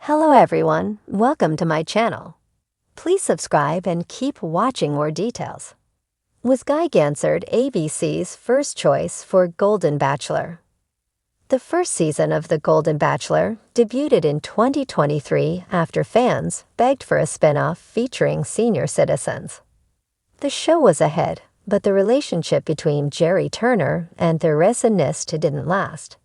Hello everyone, welcome to my channel. Please subscribe and keep watching more details. Was Guy Gansert ABC's first choice for Golden Bachelor? The first season of The Golden Bachelor debuted in 2023 after fans begged for a spin-off featuring senior citizens. The show was a hit, but the relationship between Jerry Turner and Theresa Nist didn't last.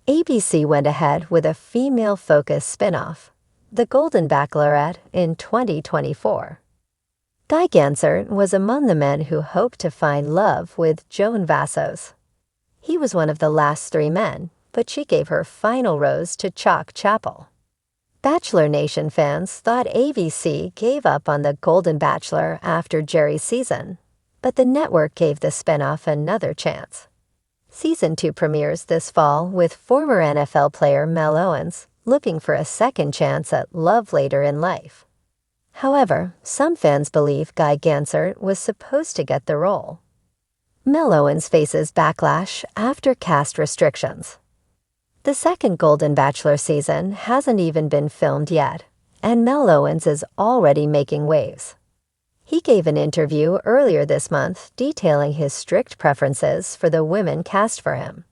ABC went ahead with a female-focused spin-off, The Golden Bachelorette, in 2024. Guy Gansert was among the men who hoped to find love with Joan Vassos. He was one of the last three men, but she gave her final rose to Chalk Chapel. Bachelor Nation fans thought ABC gave up on The Golden Bachelor after Jerry's season, but the network gave the spin-off another chance. Season 2 premieres this fall with former NFL player Mel Owens looking for a second chance at love later in life. However, some fans believe Guy Gansert was supposed to get the role. Mel Owens faces backlash after cast restrictions. The second Golden Bachelor season hasn't even been filmed yet, and Mel Owens is already making waves. He gave an interview earlier this month detailing his strict preferences for the women cast for him.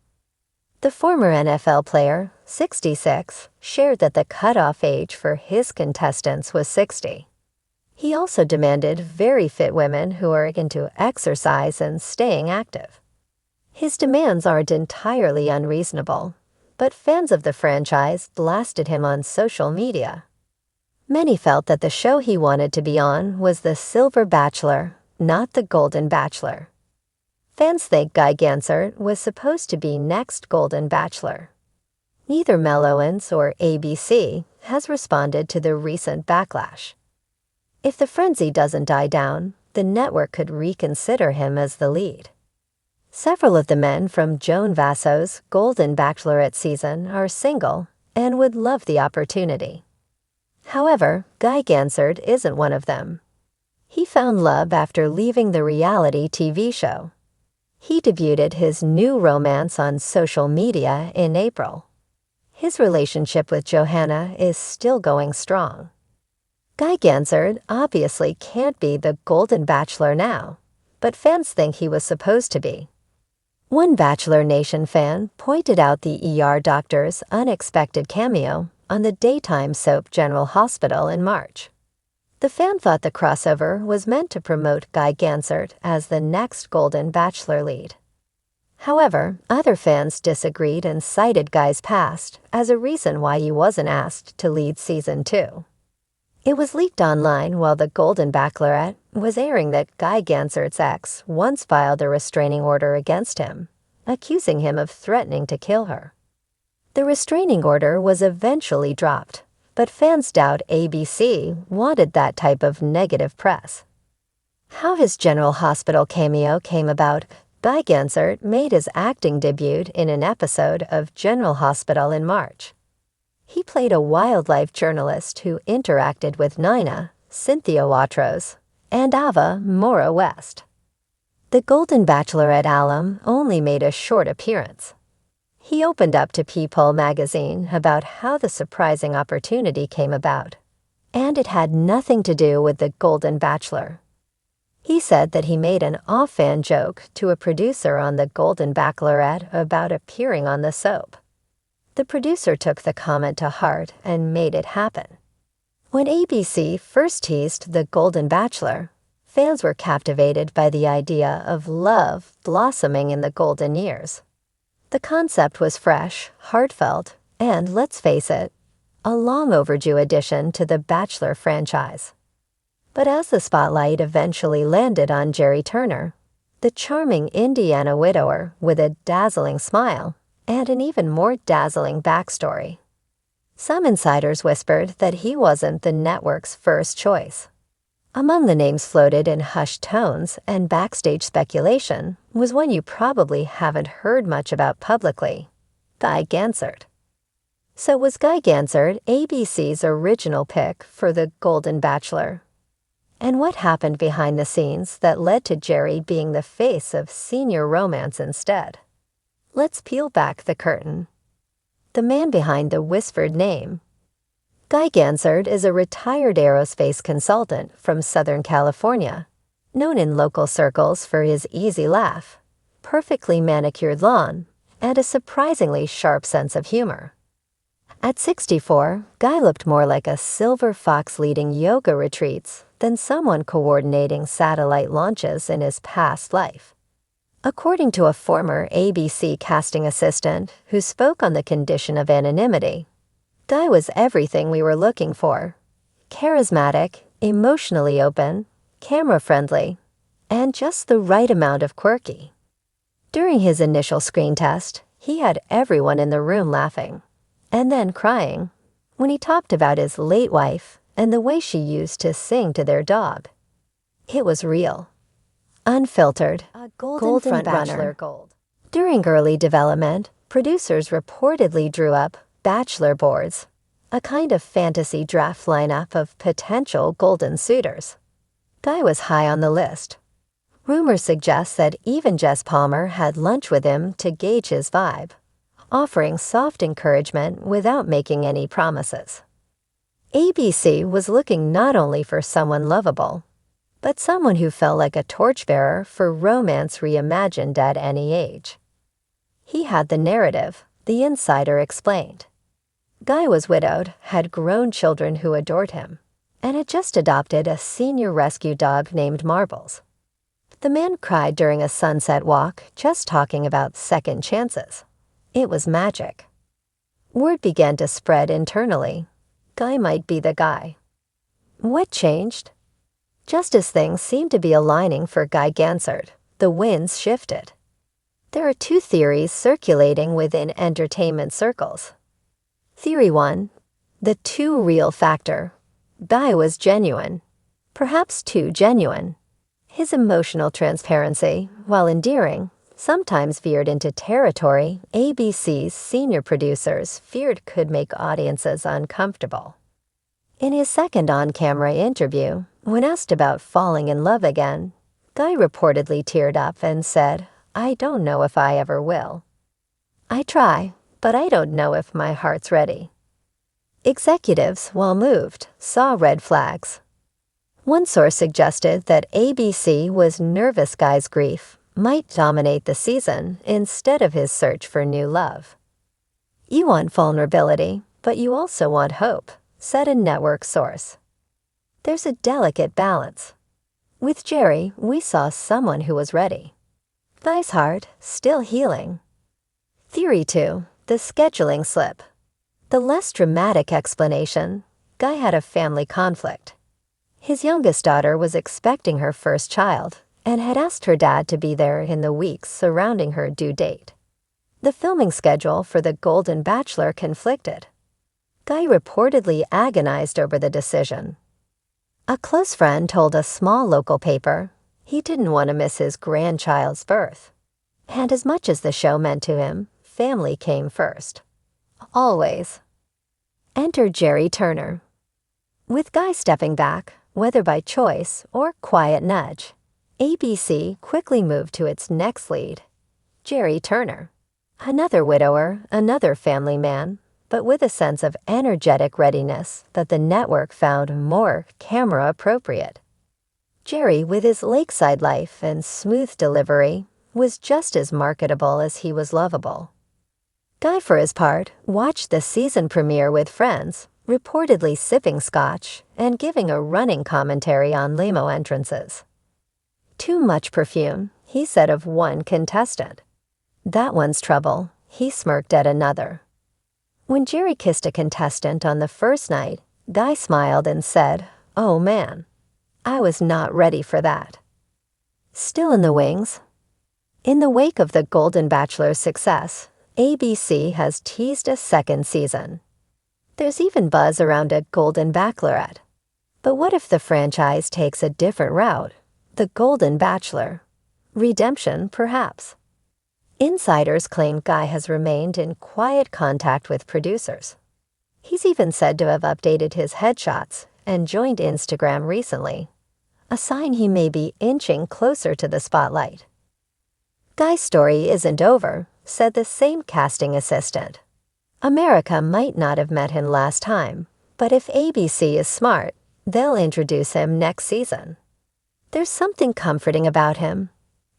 The former NFL player, 66, shared that the cutoff age for his contestants was 60. He also demanded very fit women who are into exercise and staying active. His demands aren't entirely unreasonable, but fans of the franchise blasted him on social media. Many felt that the show he wanted to be on was the Silver Bachelor, not the Golden Bachelor. Fans think Guy Gansert was supposed to be next Golden Bachelor. Neither Mel Owens or ABC has responded to the recent backlash. If the frenzy doesn't die down, the network could reconsider him as the lead. Several of the men from Joan Vassos' Golden Bachelorette season are single and would love the opportunity. However, Guy Gansert isn't one of them. He found love after leaving the reality TV show. He debuted his new romance on social media in April. His relationship with Johanna is still going strong. Guy Gansert obviously can't be the Golden Bachelor now, but fans think he was supposed to be. One Bachelor Nation fan pointed out the ER doctor's unexpected cameo on the daytime soap General Hospital in March. The fan thought the crossover was meant to promote Guy Gansert as the next Golden Bachelor lead. However, other fans disagreed and cited Guy's past as a reason why he wasn't asked to lead Season 2. It was leaked online while The Golden Bachelorette was airing that Guy Gansert's ex once filed a restraining order against him, accusing him of threatening to kill her. The restraining order was eventually dropped, but fans doubt ABC wanted that type of negative press. How his General Hospital cameo came about: Guy Gansert made his acting debut in an episode of General Hospital in March. He played a wildlife journalist who interacted with Nina, Cynthia Watros, and Ava Mora West. The Golden Bachelorette alum only made a short appearance. He opened up to People magazine about how the surprising opportunity came about, and it had nothing to do with the Golden Bachelor. He said that he made an offhand joke to a producer on the Golden Bachelorette about appearing on the soap. The producer took the comment to heart and made it happen. When ABC first teased the Golden Bachelor, fans were captivated by the idea of love blossoming in the golden years. The concept was fresh, heartfelt, and, let's face it, a long-overdue addition to the Bachelor franchise. But as the spotlight eventually landed on Jerry Turner, the charming Indiana widower with a dazzling smile and an even more dazzling backstory, some insiders whispered that he wasn't the network's first choice. Among the names floated in hushed tones and backstage speculation was one you probably haven't heard much about publicly: Guy Gansert. So was Guy Gansert ABC's original pick for the Golden Bachelor? And what happened behind the scenes that led to Jerry being the face of senior romance instead? Let's peel back the curtain. The man behind the whispered name. Guy Gansert is a retired aerospace consultant from Southern California, known in local circles for his easy laugh, perfectly manicured lawn, and a surprisingly sharp sense of humor. At 64, Guy looked more like a silver fox leading yoga retreats than someone coordinating satellite launches in his past life. According to a former ABC casting assistant who spoke on the condition of anonymity, Guy was everything we were looking for: charismatic, emotionally open, camera-friendly, and just the right amount of quirky. During his initial screen test, he had everyone in the room laughing, and then crying, when he talked about his late wife and the way she used to sing to their dog. It was real. Unfiltered, a golden Bachelor gold. During early development, producers reportedly drew up Bachelor boards, a kind of fantasy draft lineup of potential golden suitors. Guy was high on the list. Rumors suggest that even Jess Palmer had lunch with him to gauge his vibe, offering soft encouragement without making any promises. ABC was looking not only for someone lovable, but someone who felt like a torchbearer for romance reimagined at any age. He had the narrative, the insider explained. Guy was widowed, had grown children who adored him, and had just adopted a senior rescue dog named Marbles. The man cried during a sunset walk just talking about second chances. It was magic. Word began to spread internally. Guy might be the guy. What changed? Just as things seemed to be aligning for Guy Gansert, the winds shifted. There are two theories circulating within entertainment circles. Theory 1, the too real factor. Guy was genuine, perhaps too genuine. His emotional transparency, while endearing, sometimes veered into territory ABC's senior producers feared could make audiences uncomfortable. In his second on-camera interview, when asked about falling in love again, Guy reportedly teared up and said, "I don't know if I ever will. I try, but I don't know if my heart's ready." Executives, while moved, saw red flags. One source suggested that ABC was nervous Guy's grief might dominate the season instead of his search for new love. "You want vulnerability, but you also want hope," said a network source. There's a delicate balance. With Jerry, we saw someone who was ready. Guy's heart still healing. Theory 2, the scheduling slip. The less dramatic explanation: Guy had a family conflict. His youngest daughter was expecting her first child and had asked her dad to be there in the weeks surrounding her due date. The filming schedule for The Golden Bachelor conflicted. Guy reportedly agonized over the decision. A close friend told a small local paper he didn't want to miss his grandchild's birth. And as much as the show meant to him, family came first. Always. Enter Jerry Turner. With Guy stepping back, whether by choice or quiet nudge, ABC quickly moved to its next lead, Jerry Turner. Another widower, another family man, but with a sense of energetic readiness that the network found more camera appropriate. Jerry, with his lakeside life and smooth delivery, was just as marketable as he was lovable. Guy, for his part, watched the season premiere with friends, reportedly sipping scotch and giving a running commentary on limo entrances. "Too much perfume," he said of one contestant. "That one's trouble," he smirked at another. When Jerry kissed a contestant on the first night, Guy smiled and said, "Oh man, I was not ready for that." Still in the wings? In the wake of The Golden Bachelor's success, ABC has teased a second season. There's even buzz around a Golden Bachelorette. But what if the franchise takes a different route? The Golden Bachelor. Redemption, perhaps. Insiders claim Guy has remained in quiet contact with producers. He's even said to have updated his headshots and joined Instagram recently, a sign he may be inching closer to the spotlight. Guy's story isn't over, said the same casting assistant. America might not have met him last time, But if ABC is smart, they'll introduce him next season. There's something comforting about him.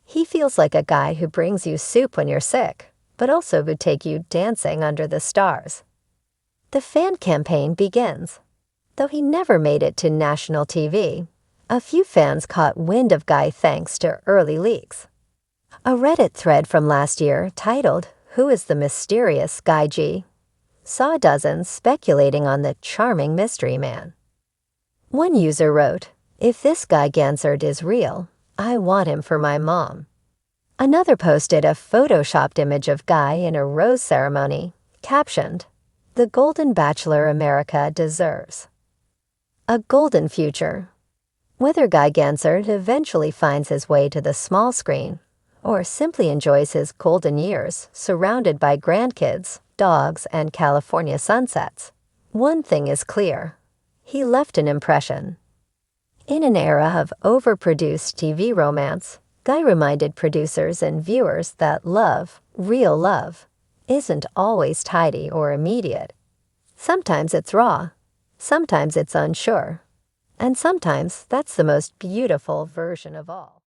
He feels like a guy who brings you soup when you're sick, but also would take you dancing under the stars. The fan campaign begins. Though he never made it to national TV, a few fans caught wind of Guy thanks to early leaks. A Reddit thread from last year titled, "Who is the mysterious Guy G?" saw dozens speculating on the charming mystery man. One user wrote, "If this Guy Gansert is real, I want him for my mom." Another posted a photoshopped image of Guy in a rose ceremony, captioned, "The Golden Bachelor America deserves." A golden future. Whether Guy Gansert eventually finds his way to the small screen, or simply enjoys his golden years surrounded by grandkids, dogs, and California sunsets, one thing is clear: he left an impression. In an era of overproduced TV romance, Guy reminded producers and viewers that love, real love, isn't always tidy or immediate. Sometimes it's raw, sometimes it's unsure, and sometimes that's the most beautiful version of all.